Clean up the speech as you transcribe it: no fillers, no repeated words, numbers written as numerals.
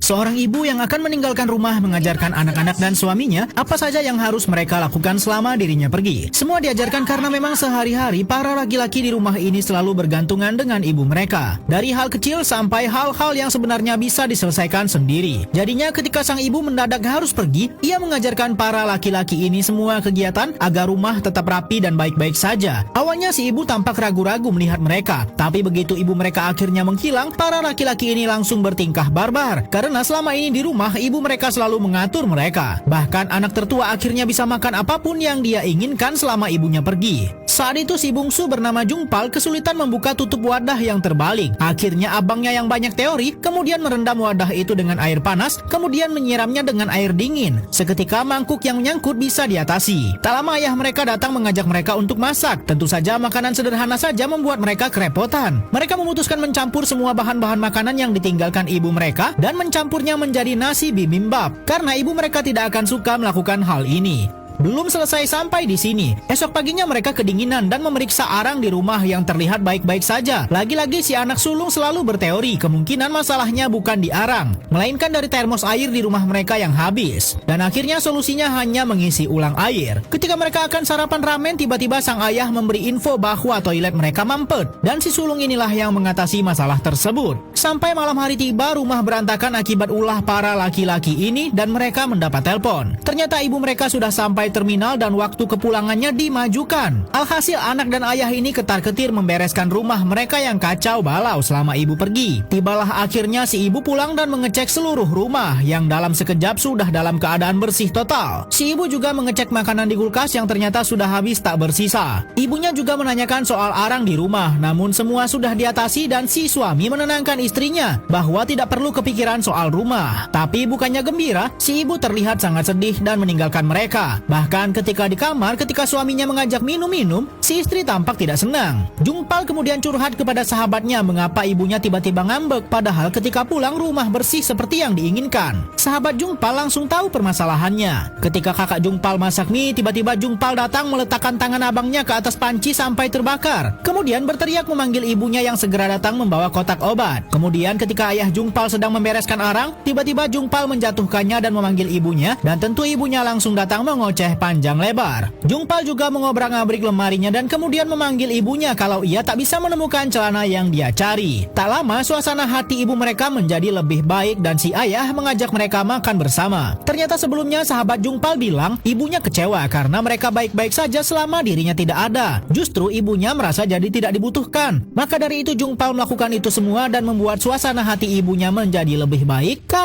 Seorang ibu yang akan meninggalkan rumah mengajarkan anak-anak dan suaminya apa saja yang harus mereka lakukan selama dirinya pergi. Semua diajarkan karena memang sehari-hari para laki-laki di rumah ini selalu bergantungan dengan ibu mereka. Dari hal kecil sampai hal-hal yang sebenarnya bisa diselesaikan sendiri. Jadinya ketika sang ibu mendadak harus pergi, ia mengajarkan para laki-laki ini semua kegiatan agar rumah tetap rapi dan baik-baik saja. Awalnya si ibu tampak ragu-ragu melihat mereka, tapi begitu ibu mereka akhirnya menghilang, para laki-laki ini langsung bertingkah barbar. Karena selama ini di rumah, ibu mereka selalu mengatur mereka. Bahkan anak tertua akhirnya bisa makan apapun yang dia inginkan selama ibunya pergi. Saat itu si bungsu bernama Jungpal kesulitan membuka tutup wadah yang terbalik. Akhirnya abangnya yang banyak teori kemudian merendam wadah itu dengan air panas, kemudian menyiramnya dengan air dingin. Seketika mangkuk yang menyangkut bisa diatasi. Tak lama ayah mereka datang mengajak mereka untuk masak. Tentu saja makanan sederhana saja membuat mereka kerepotan. Mereka memutuskan mencampur semua bahan-bahan makanan yang ditinggalkan ibu mereka dan mencampurnya menjadi nasi bibimbap. Karena ibu mereka tidak akan suka melakukan hal ini. Belum selesai sampai di sini, esok paginya mereka kedinginan dan memeriksa arang di rumah yang terlihat baik-baik saja. Lagi-lagi si anak sulung selalu berteori kemungkinan masalahnya bukan di arang, melainkan dari termos air di rumah mereka yang habis. Dan akhirnya solusinya hanya mengisi ulang air. Ketika mereka akan sarapan ramen, tiba-tiba sang ayah memberi info bahwa toilet mereka mampet. Dan si sulung inilah yang mengatasi masalah tersebut. Sampai malam hari tiba, rumah berantakan akibat ulah para laki-laki ini dan mereka mendapat telepon. Ternyata ibu mereka sudah sampai terminal dan waktu kepulangannya dimajukan. Alhasil anak dan ayah ini ketar-ketir membereskan rumah mereka yang kacau balau selama ibu pergi. Tibalah akhirnya si ibu pulang dan mengecek seluruh rumah yang dalam sekejap sudah dalam keadaan bersih total. Si ibu juga mengecek makanan di kulkas yang ternyata sudah habis tak bersisa. Ibunya juga menanyakan soal arang di rumah, namun semua sudah diatasi dan si suami menenangkan istrinya bahwa tidak perlu kepikiran soal rumah. Tapi bukannya gembira, si ibu terlihat sangat sedih dan meninggalkan mereka. Bahkan ketika di kamar, ketika suaminya mengajak minum-minum, si istri tampak tidak senang. Jungpal kemudian curhat kepada sahabatnya mengapa ibunya tiba-tiba ngambek, padahal ketika pulang rumah bersih seperti yang diinginkan. Sahabat Jungpal langsung tahu permasalahannya. Ketika kakak Jungpal masak mie, tiba-tiba Jungpal datang meletakkan tangan abangnya ke atas panci sampai terbakar. Kemudian berteriak memanggil ibunya yang segera datang membawa kotak obat. Kemudian ketika ayah Jungpal sedang membereskan arang, tiba-tiba Jungpal menjatuhkannya dan memanggil ibunya, dan tentu ibunya langsung datang mengoceh panjang lebar. Jungpal juga mengobrak-abrik lemarinya dan kemudian memanggil ibunya kalau ia tak bisa menemukan celana yang dia cari. Tak lama suasana hati ibu mereka menjadi lebih baik dan si ayah mengajak mereka makan bersama. Ternyata sebelumnya sahabat Jungpal bilang ibunya kecewa karena mereka baik-baik saja selama dirinya tidak ada. Justru ibunya merasa jadi tidak dibutuhkan. Maka dari itu Jungpal melakukan itu semua dan membuat suasana hati ibunya menjadi lebih baik karena